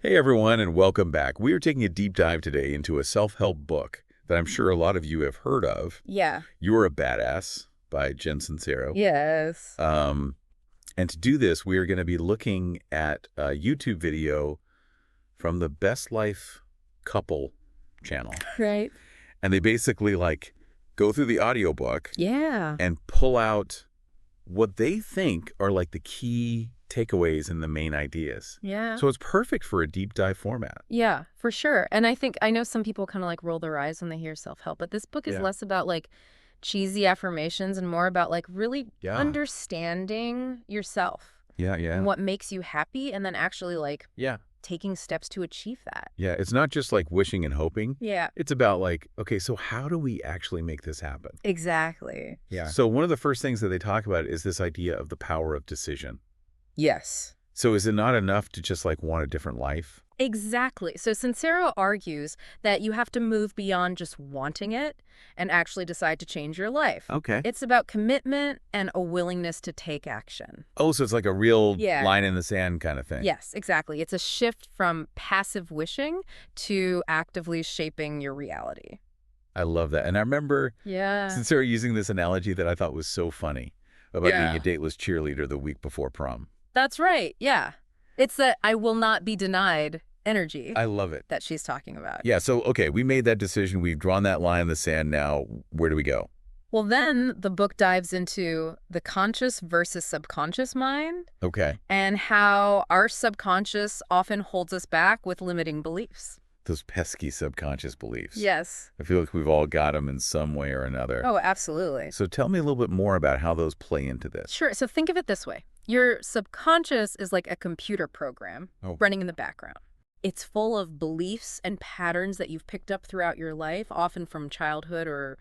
Hey everyone, and welcome back. We are taking a deep dive today into a self-help book that I'm sure a lot of you have heard of. Yeah. You're a Badass by Jen Sincero. Yes. Um, and to do this, we are going to be looking at a YouTube video from the Best Life Couple channel. Right. And they basically go through the audiobook Yeah. and pull out what they think are the key takeaways and the main ideas. Yeah. So it's perfect for a deep dive format. Yeah, for sure. And I know some people kind of roll their eyes when they hear self-help, but this book is Yeah. less about cheesy affirmations and more about really Yeah. understanding yourself Yeah, and yeah. what makes you happy and then actually Yeah. taking steps to achieve that. Yeah, it's not just wishing and hoping. Yeah. It's about okay, so how do we actually make this happen? Exactly. Yeah. So one of the first things that they talk about is this idea of the power of decision. Yes. So is it not enough to just want a different life? Exactly. So Sincero argues that you have to move beyond just wanting it and actually decide to change your life. Okay. It's about commitment and a willingness to take action. Oh, so it's like a real Yeah. line in the sand kind of thing. Yes, exactly. It's a shift from passive wishing to actively shaping your reality. I love that. And I remember Yeah. Sincere using this analogy that I thought was so funny about being Yeah. a dateless cheerleader the week before prom. That's right. Yeah. It's that I will not be denied energy I love it. that she's talking about. Yeah, so okay, we made that decision. We've drawn that line in the sand now. Where do we go? Well, then the book dives into the conscious versus subconscious mind Okay. and how our subconscious often holds us back with limiting beliefs. Those pesky subconscious beliefs. Yes. I feel like we've all got them in some way or another. Oh, absolutely. So tell me a little bit more about how those play into this. Sure. So think of it this way. Your subconscious is like a computer program running in the background. It's full of beliefs and patterns that you've picked up throughout your life, often from childhood or,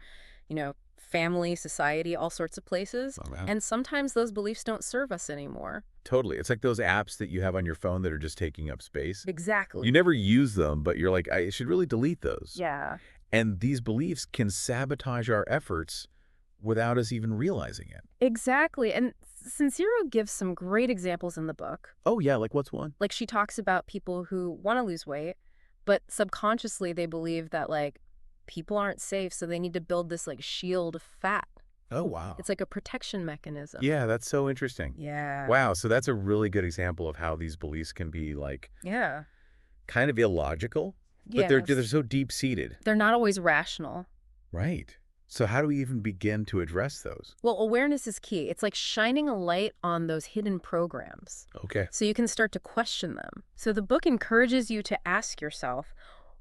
family, society, all sorts of places. Oh, wow. And sometimes those beliefs don't serve us anymore. Totally. It's like those apps that you have on your phone that are just taking up space. Exactly. You never use them, but you're like, I should really delete those. Yeah. And these beliefs can sabotage our efforts without us even realizing it. Exactly. And Sincero gives some great examples in the book. Oh, yeah. Like what's one? She talks about people who want to lose weight, but subconsciously they believe that, people aren't safe, so they need to build this, shield of fat. Oh, wow. It's like a protection mechanism. Yeah, that's so interesting. Yeah. Wow. So that's a really good example of how these beliefs can be Yeah. kind of illogical, but they're Yes. so deep-seated. They're not always rational. Right. So how do we even begin to address those? Well, awareness is key. It's like shining a light on those hidden programs Okay. so you can start to question them. So the book encourages you to ask yourself,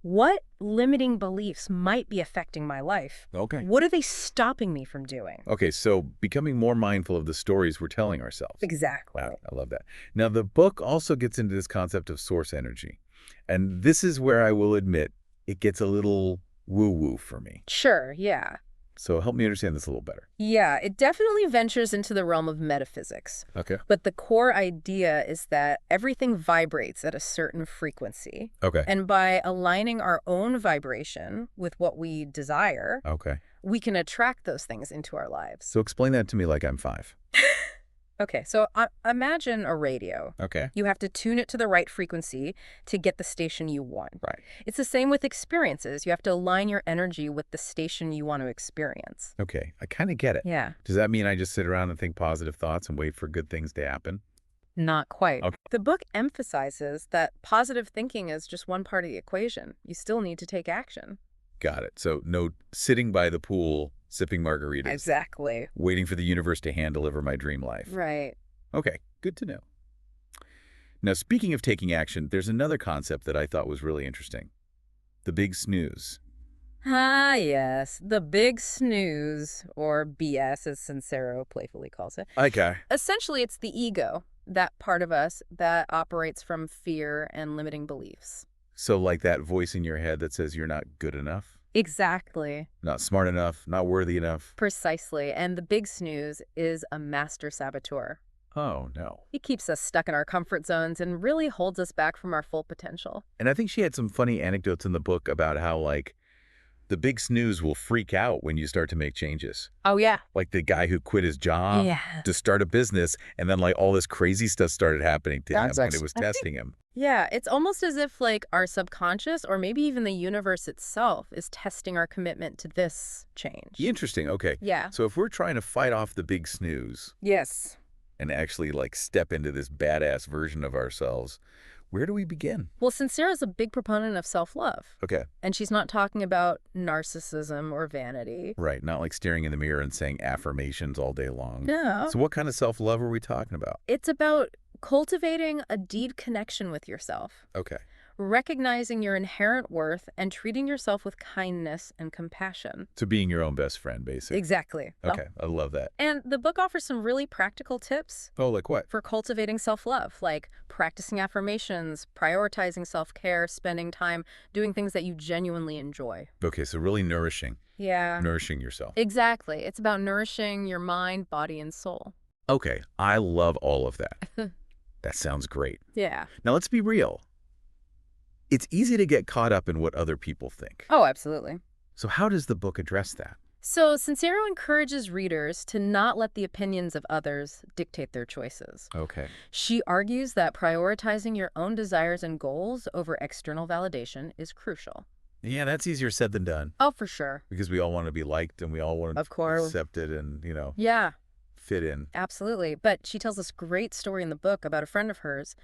what limiting beliefs might be affecting my life? Okay. What are they stopping me from doing? Okay, so becoming more mindful of the stories we're telling ourselves. Exactly. Wow, I love that. Now, the book also gets into this concept of source energy. And this is where I will admit it gets a little woo-woo for me. Sure, yeah. So help me understand this a little better. Yeah, it definitely ventures into the realm of metaphysics. Okay. But the core idea is that everything vibrates at a certain frequency. Okay. And by aligning our own vibration with what we desire, Okay. we can attract those things into our lives. So explain that to me like I'm 5. Okay, so imagine a radio. Okay. You have to tune it to the right frequency to get the station you want. Right. It's the same with experiences. You have to align your energy with the station you want to experience. Okay. I kind of get it. Yeah. Does that mean I just sit around and think positive thoughts and wait for good things to happen? Not quite. Okay. The book emphasizes that positive thinking is just one part of the equation. You still need to take action. Got it. So no sitting by the pool, sipping margaritas, Exactly. waiting for the universe to hand deliver my dream life. Right. Okay, good to know. Now, speaking of taking action, there's another concept that I thought was really interesting. The big snooze. Ah, yes. The big snooze, or BS, as Sincero playfully calls it. Okay. Essentially, it's the ego, that part of us that operates from fear and limiting beliefs. So like that voice in your head that says you're not good enough, Exactly. not smart enough, not worthy enough. Precisely. And the big snooze is a master saboteur. Oh, no. He keeps us stuck in our comfort zones and really holds us back from our full potential. And I think she had some funny anecdotes in the book about how The big snooze will freak out when you start to make changes. Oh, yeah. Like the guy who quit his job Yeah. to start a business, and then like all this crazy stuff started happening to him when it was I think- testing him. Yeah, it's almost as if like our subconscious or maybe even the universe itself is testing our commitment to this change. Interesting. Okay. Yeah. So if we're trying to fight off the big snooze Yes. and actually like step into this badass version of ourselves, where do we begin? Well, Sincera's a big proponent of self-love. Okay. And she's not talking about narcissism or vanity. Right. Not like staring in the mirror and saying affirmations all day long. No. So what kind of self-love are we talking about? It's about cultivating a deep connection with yourself, Okay. recognizing your inherent worth, and treating yourself with kindness and compassion. So being your own best friend, basically. Exactly. Okay. I love that. And the book offers some really practical tips Oh, like what? for cultivating self-love, like practicing affirmations, prioritizing self-care, spending time doing things that you genuinely enjoy. Okay. So really nourishing yourself. Exactly. It's about nourishing your mind, body, and soul. Okay. I love all of that. That sounds great. Yeah. Now let's be real. It's easy to get caught up in what other people think. Oh, absolutely. So how does the book address that? So Sincero encourages readers to not let the opinions of others dictate their choices. Okay. She argues that prioritizing your own desires and goals over external validation is crucial. Yeah, that's easier said than done Oh, for sure. because we all want to be liked and we all want to Of course. be accepted and, Yeah. fit in. Absolutely. But she tells this great story in the book about a friend of hers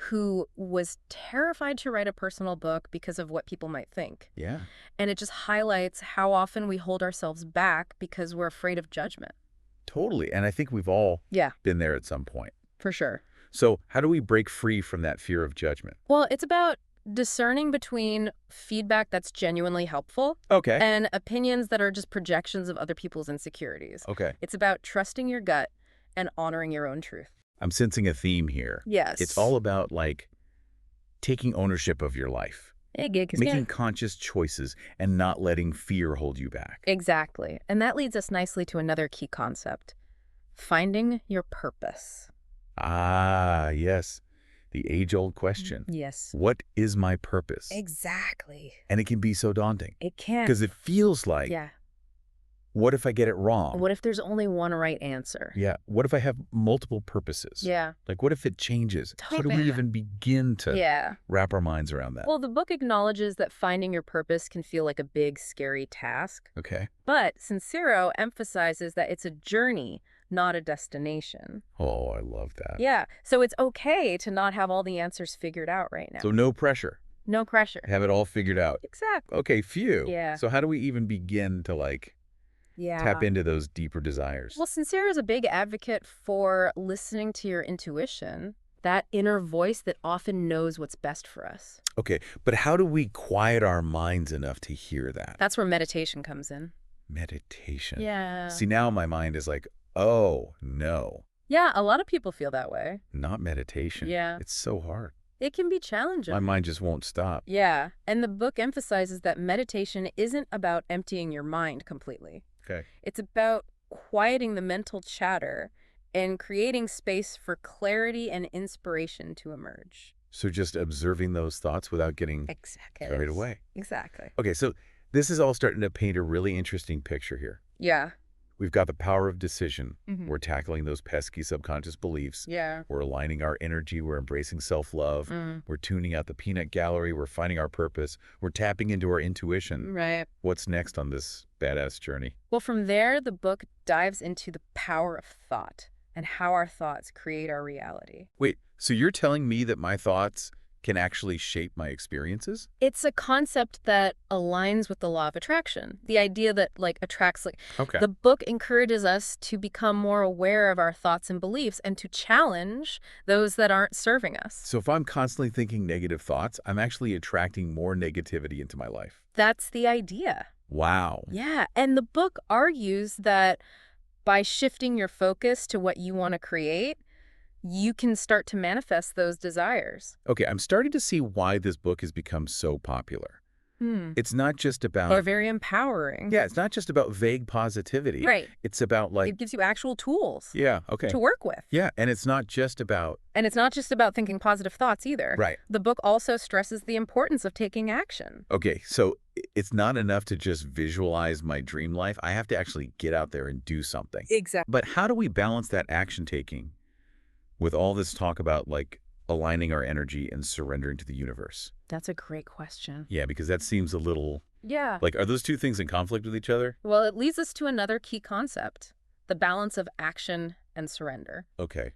who was terrified to write a personal book because of what people might think. Yeah. And it just highlights how often we hold ourselves back because we're afraid of judgment. Totally. And I think we've all Yeah, been there at some point. for sure. So how do we break free from that fear of judgment? Well, it's about discerning between feedback that's genuinely helpful Okay. and opinions that are just projections of other people's insecurities. Okay. It's about trusting your gut and honoring your own truth. I'm sensing a theme here. Yes. It's all about like taking ownership of your life, making conscious choices and not letting fear hold you back. Exactly. And that leads us nicely to another key concept, finding your purpose. Ah, yes. The age-old question. Yes. What is my purpose? Exactly. And it can be so daunting It can. because it feels like, Yeah. what if I get it wrong? What if there's only one right answer? Yeah. What if I have multiple purposes? Yeah. Like, what if it changes? How do we Totally. even begin to Yeah. wrap our minds around that? Well, the book acknowledges that finding your purpose can feel like a big, scary task. Okay. But Sincero emphasizes that it's a journey, not a destination. Oh, I love that. Yeah. So it's okay to not have all the answers figured out right now. So no pressure. No pressure. Have it all figured out. Exactly. Okay, phew. Yeah. So how do we even begin to like Yeah. tap into those deeper desires? Well, Sincero is a big advocate for listening to your intuition, that inner voice that often knows what's best for us. Okay, but how do we quiet our minds enough to hear that? That's where meditation comes in. Meditation. Yeah. See, now my mind is like, oh, no, Yeah, a lot of people feel that way. not meditation. Yeah. It's so hard. It can be challenging. My mind just won't stop. Yeah, and the book emphasizes that meditation isn't about emptying your mind completely. Okay. It's about quieting the mental chatter and creating space for clarity and inspiration to emerge. So just observing those thoughts without getting Exactly. carried away. Exactly. Okay, so this is all starting to paint a really interesting picture here. Yeah. We've got the power of decision. Mhm. We're tackling those pesky subconscious beliefs. Yeah. We're aligning our energy. We're embracing self-love. We're tuning out the peanut gallery. We're finding our purpose. We're tapping into our intuition. Right. What's next on this badass journey? Well, from there, the book dives into the power of thought and how our thoughts create our reality. Wait, so you're telling me that my thoughts can actually shape my experiences? It's a concept that aligns with the law of attraction. The idea that attracts Okay. The book encourages us to become more aware of our thoughts and beliefs and to challenge those that aren't serving us. So if I'm constantly thinking negative thoughts, I'm actually attracting more negativity into my life. That's the idea. Wow. Yeah. And the book argues that by shifting your focus to what you want to create, you can start to manifest those desires. Okay, I'm starting to see why this book has become so popular. It's not just about... Or very empowering. Yeah, it's not just about vague positivity. Right. It's about like... It gives you actual tools Yeah, okay. to work with. Yeah, and it's not just about... And it's not just about thinking positive thoughts either. Right. The book also stresses the importance of taking action. Okay, so It's not enough to just visualize my dream life. I have to actually get out there and do something. Exactly. But how do we balance that action taking with all this talk about like aligning our energy and surrendering to the universe? That's a great question. Yeah, because that seems a little Yeah. like, are those two things in conflict with each other? Well, it leads us to another key concept, the balance of action and surrender. Okay.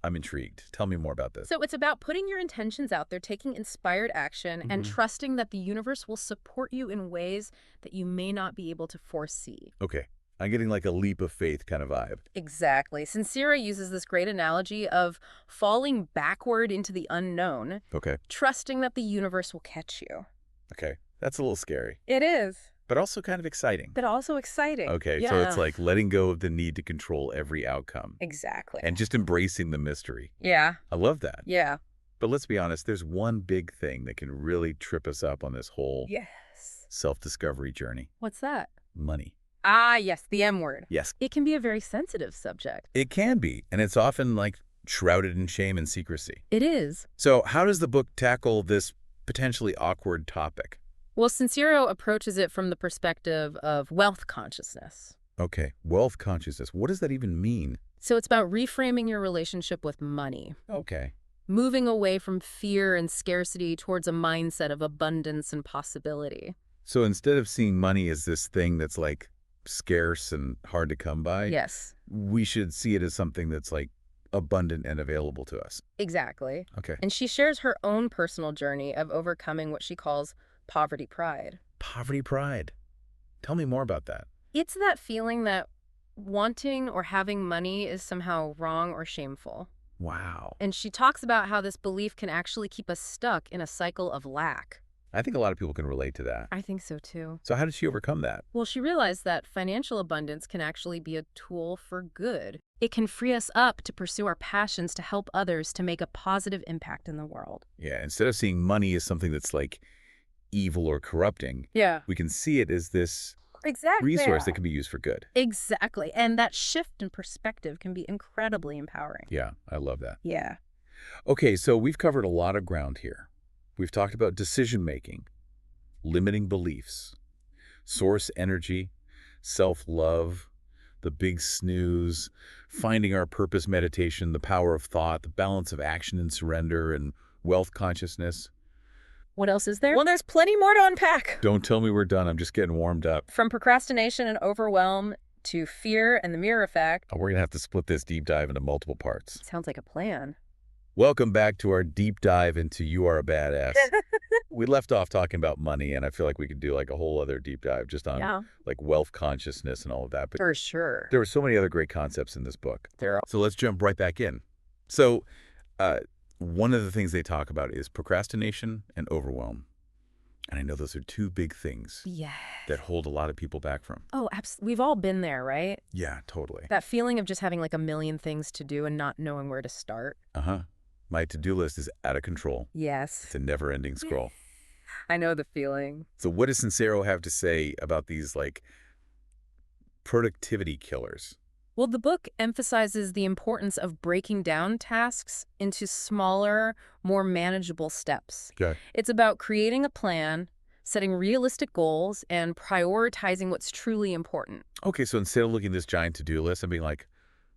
I'm intrigued. Tell me more about this. So it's about putting your intentions out there, taking inspired action, and trusting that the universe will support you in ways that you may not be able to foresee. Okay. I'm getting like a leap of faith kind of vibe. Exactly. Sincero uses this great analogy of falling backward into the unknown, Okay. trusting that the universe will catch you. Okay. That's a little scary, It is, but also kind of exciting. but also exciting. Okay. So it's like letting go of the need to control every outcome Exactly. and just embracing the mystery. Yeah. I love that. Yeah. But let's be honest, there's one big thing that can really trip us up on this whole Yes. self-discovery journey. What's that? Money. Ah, yes, the M word. Yes, It can be a very sensitive subject. it can be. And it's often like shrouded in shame and secrecy. It is. So how does the book tackle this potentially awkward topic? Well, Sincero approaches it from the perspective of wealth consciousness. Okay, wealth consciousness. What does that even mean? So it's about reframing your relationship with money, Okay. moving away from fear and scarcity towards a mindset of abundance and possibility. So instead of seeing money as this thing that's like scarce and hard to come by, Yes, we should see it as something that's like abundant and available to us. exactly. Okay. And she shares her own personal journey of overcoming what she calls poverty pride. Poverty pride. Tell me more about that. It's that feeling that wanting or having money is somehow wrong or shameful. Wow. And she talks about how this belief can actually keep us stuck in a cycle of lack. I think a lot of people can relate to that. I think so too. So how did she overcome that? Well, she realized that financial abundance can actually be a tool for good. It can free us up to pursue our passions to help others to make a positive impact in the world. Yeah, instead of seeing money as something that's like evil or corrupting, Yeah. we can see it as this Exactly. resource that can be used for good. Exactly. And that shift in perspective can be incredibly empowering. Yeah, I love that. Yeah. Okay, so we've covered a lot of ground here. We've talked about decision-making, limiting beliefs, source energy, self-love, the big snooze, finding our purpose meditation, the power of thought, the balance of action and surrender, and wealth consciousness. What else is there? Well, there's plenty more to unpack. Don't tell me we're done. I'm just getting warmed up. From procrastination and overwhelm to fear and the mirror effect. We're going to have to split this deep dive into multiple parts. Sounds like a plan. Welcome back to our deep dive into You Are a Badass. We left off talking about money, and I feel like we could do like a whole other deep dive just on like wealth consciousness and all of that. But For sure. there were so many other great concepts in this book. There are. So let's jump right back in. So one of the things they talk about is procrastination and overwhelm. And I know those are two big things Yeah. that hold a lot of people back from. Oh, absolutely. We've all been there, right? Yeah, totally. That feeling of just having like a million things to do and not knowing where to start. Uh-huh. My to-do list is out of control. Yes. It's a never-ending scroll. I know the feeling. So what does Sincero have to say about these like productivity killers? Well, the book emphasizes the importance of breaking down tasks into smaller, more manageable steps. Okay. It's about creating a plan, setting realistic goals, and prioritizing what's truly important. Okay, so instead of looking at this giant to-do list and being like,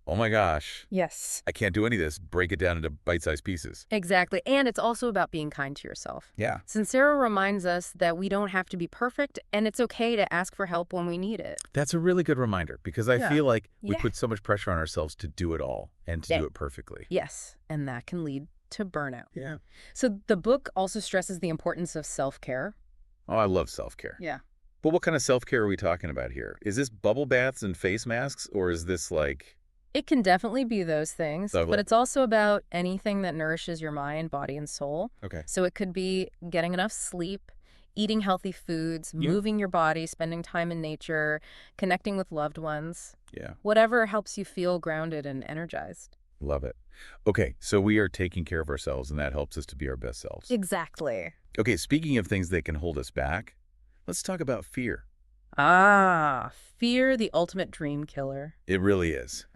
oh my gosh, Yes. I can't do any of this, break it down into bite-sized pieces. Exactly. And it's also about being kind to yourself. Yeah. Sincero reminds us that we don't have to be perfect, and it's okay to ask for help when we need it. That's a really good reminder because I feel like we Yeah. put so much pressure on ourselves to do it all and to do it perfectly. Yes, and that can lead to burnout. Yeah. So the book also stresses the importance of self-care. Oh, I love self-care. Yeah. But what kind of self-care are we talking about here? Is this bubble baths and face masks, or is this like... It can definitely be those things, Lovely. but it's also about anything that nourishes your mind, body, and soul. Okay. So it could be getting enough sleep, eating healthy foods, moving your body, spending time in nature, connecting with loved ones. Yeah. Whatever helps you feel grounded and energized. Love it. Okay, so we are taking care of ourselves, and that helps us to be our best selves. Exactly. Okay, speaking of things that can hold us back, let's talk about fear. Ah, fear, the ultimate dream killer. It really is.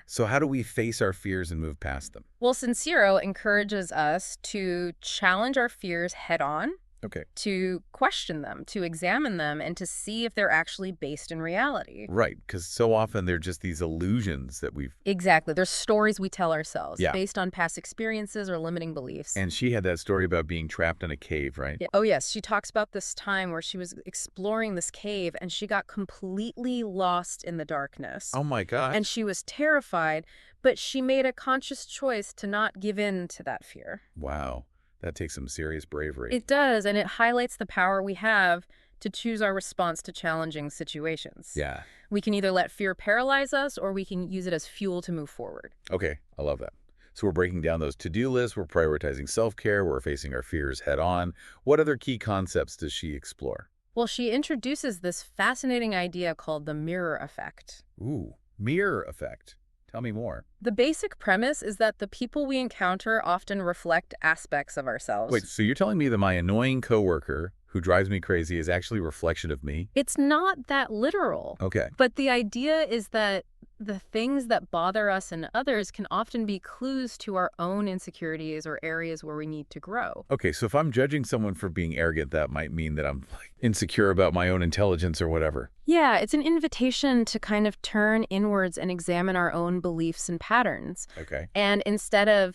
So how do we face our fears and move past them? Well, Sincero encourages us to challenge our fears head on Okay. to question them, to examine them, and to see if they're actually based in reality. Right, because so often they're just these illusions that we've... Exactly. There's stories we tell ourselves Yeah. based on past experiences or limiting beliefs. And she had that story about being trapped in a cave, right? Yeah. Oh, yes. She talks about this time where she was exploring this cave and she got completely lost in the darkness. Oh my gosh. And she was terrified, but she made a conscious choice to not give in to that fear. Wow. That takes some serious bravery. It does, and it highlights the power we have to choose our response to challenging situations. Yeah. We can either let fear paralyze us or we can use it as fuel to move forward. Okay, I love that. So we're breaking down those to-do lists, we're prioritizing self-care, we're facing our fears head on. What other key concepts does she explore? Well, she introduces this fascinating idea called the mirror effect. Ooh, mirror effect. Tell me more. The basic premise is that the people we encounter often reflect aspects of ourselves. Wait, so you're telling me that my annoying coworker who drives me crazy is actually a reflection of me? It's not that literal. Okay. But the idea is that the things that bother us and others can often be clues to our own insecurities or areas where we need to grow. Okay, so if I'm judging someone for being arrogant, that might mean that I'm like insecure about my own intelligence or whatever. Yeah, it's an invitation to kind of turn inwards and examine our own beliefs and patterns. Okay. And instead of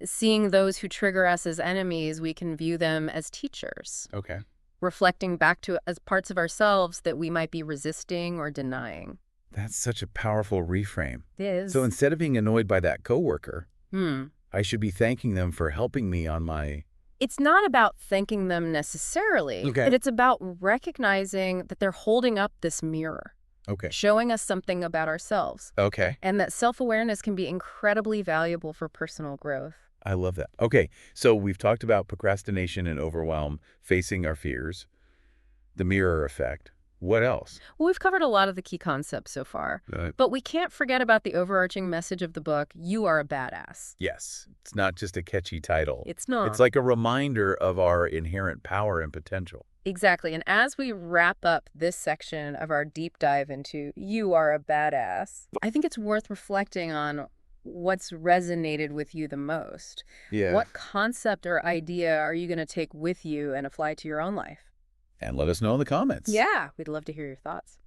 seeing those who trigger us as enemies, we can view them as teachers, Okay. reflecting back to as parts of ourselves that we might be resisting or denying. That's such a powerful reframe. It is. So instead of being annoyed by that coworker, Hmm. I should be thanking them for helping me on my... It's not about thanking them necessarily, Okay. but it's about recognizing that they're holding up this mirror, Okay. showing us something about ourselves, Okay. and that self-awareness can be incredibly valuable for personal growth. I love that. Okay, so we've talked about procrastination and overwhelm, facing our fears, the mirror effect. What else? Well, we've covered a lot of the key concepts so far, but we can't forget about the overarching message of the book, You Are a Badass. Yes, it's not just a catchy title. It's not. It's like a reminder of our inherent power and potential. Exactly. And as we wrap up this section of our deep dive into You Are a Badass, I think it's worth reflecting on what's resonated with you the most. Yeah. What concept or idea are you going to take with you and apply to your own life? And let us know in the comments. Yeah, we'd love to hear your thoughts.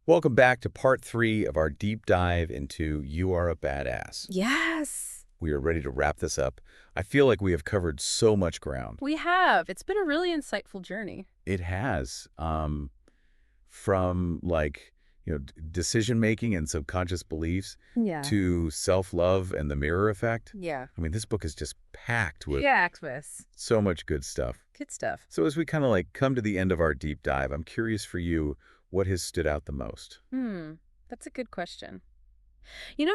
Welcome back to part 3 of our deep dive into You Are a Badass. Yes, We are ready to wrap this up. I feel like we have covered so much ground. we have. It's been a really insightful journey. It has, from like, decision-making and subconscious beliefs Yeah. to self-love and the mirror effect. Yeah. I mean, this book is just packed with Yeah, Axis. so much good stuff. Good stuff. So as we kind of like come to the end of our deep dive, I'm curious for you, what has stood out the most? That's a good question.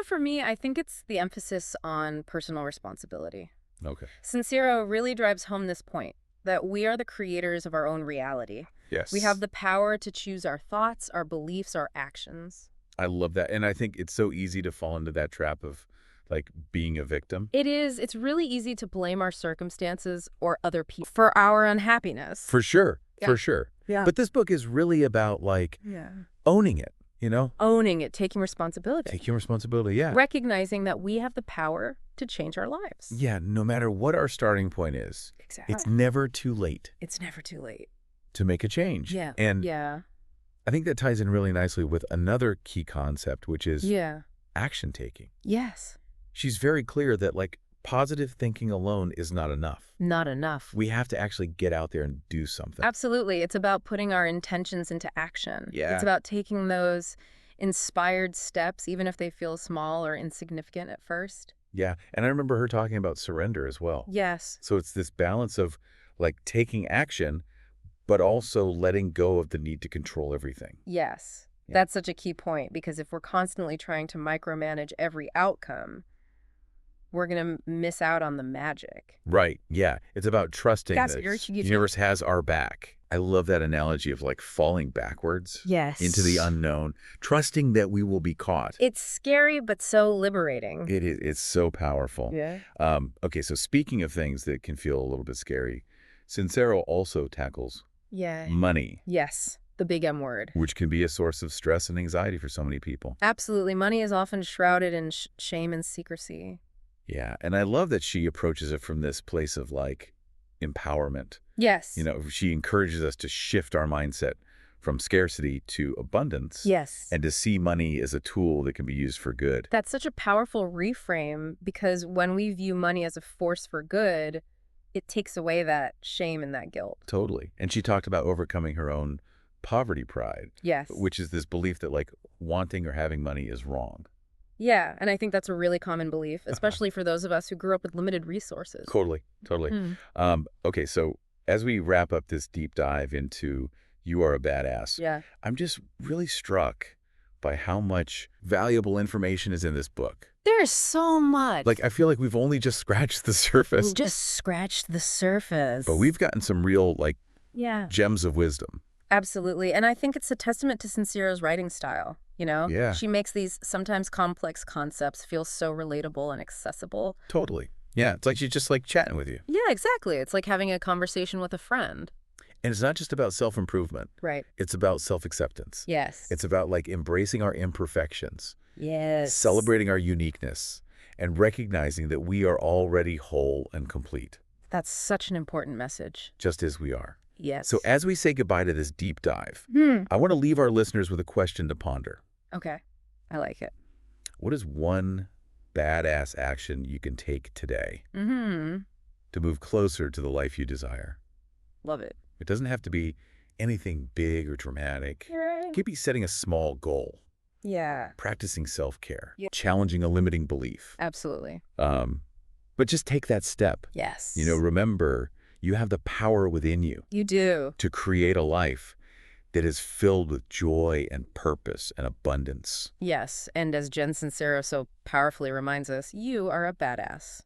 For me, I think it's the emphasis on personal responsibility. Okay. Sincero really drives home this point, that we are the creators of our own reality. Yes. We have the power to choose our thoughts, our beliefs, our actions. I love that. And I think it's so easy to fall into that trap of like being a victim. It is. It's really easy to blame our circumstances or other people for our unhappiness. For sure. Yeah. For sure. Yeah. But this book is really about like owning it, Owning it, taking responsibility. Taking responsibility, yeah. Recognizing that we have the power to change our lives. Yeah, no matter what our starting point is, Exactly. it's never too late It's never too late. to make a change. Yeah. And Yeah. I think that ties in really nicely with another key concept, which is Yeah. action taking. Yes. She's very clear that like positive thinking alone is not enough. Not enough. We have to actually get out there and do something. Absolutely. It's about putting our intentions into action. Yeah. It's about taking those inspired steps, even if they feel small or insignificant at first. Yeah, and I remember her talking about surrender as well. Yes. So it's this balance of like taking action, but also letting go of the need to control everything. Yes. Yeah. That's such a key point, because if we're constantly trying to micromanage every outcome, we're going to miss out on the magic. Right, yeah. It's about trusting That's that your- the universe has our back. I love that analogy of like falling backwards Yes. into the unknown, trusting that we will be caught. It's scary, but so liberating. It's so powerful. Yeah. Okay, so speaking of things that can feel a little bit scary, Sincero also tackles Yeah. money, Yes. The big M word. which can be a source of stress and anxiety for so many people. Absolutely. Money is often shrouded in shame and secrecy. Yeah, and I love that she approaches it from this place of like empowerment. Yes. She encourages us to shift our mindset from scarcity to abundance. Yes. And to see money as a tool that can be used for good. That's such a powerful reframe because when we view money as a force for good, it takes away that shame and that guilt. Totally. And she talked about overcoming her own poverty pride. Yes. Which is this belief that like wanting or having money is wrong. Yeah, and I think that's a really common belief, especially for those of us who grew up with limited resources. Totally. Okay, so as we wrap up this deep dive into You Are a Badass, Yeah. I'm just really struck by how much valuable information is in this book. There's so much. Like, I feel like we've only just scratched the surface. Just scratched the surface. But we've gotten some real, like, yeah, gems of wisdom. Absolutely. And I think it's a testament to Sincero's writing style, Yeah. She makes these sometimes complex concepts feel so relatable and accessible. Totally. Yeah, it's like she's just like chatting with you. Yeah, exactly. It's like having a conversation with a friend. And it's not just about self-improvement. Right. It's about self-acceptance. Yes. It's about like embracing our imperfections. Yes. Celebrating our uniqueness and recognizing that we are already whole and complete. That's such an important message. Just as we are. Yes. So as we say goodbye to this deep dive, I want to leave our listeners with a question to ponder. Okay. I like it. What is one badass action you can take today to move closer to the life you desire? Love it. It doesn't have to be anything big or dramatic. It could be setting a small goal. Yeah. Practicing self-care. Yeah. Challenging a limiting belief. Absolutely. But just take that step. Yes. Remember, you have the power within you. You do. To create a life that is filled with joy and purpose and abundance. Yes. And as Jen Sincero so powerfully reminds us, you are a badass.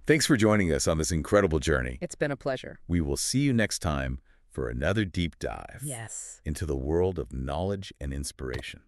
Thanks for joining us on this incredible journey. It's been a pleasure. We will see you next time for another deep dive Yes. into the world of knowledge and inspiration.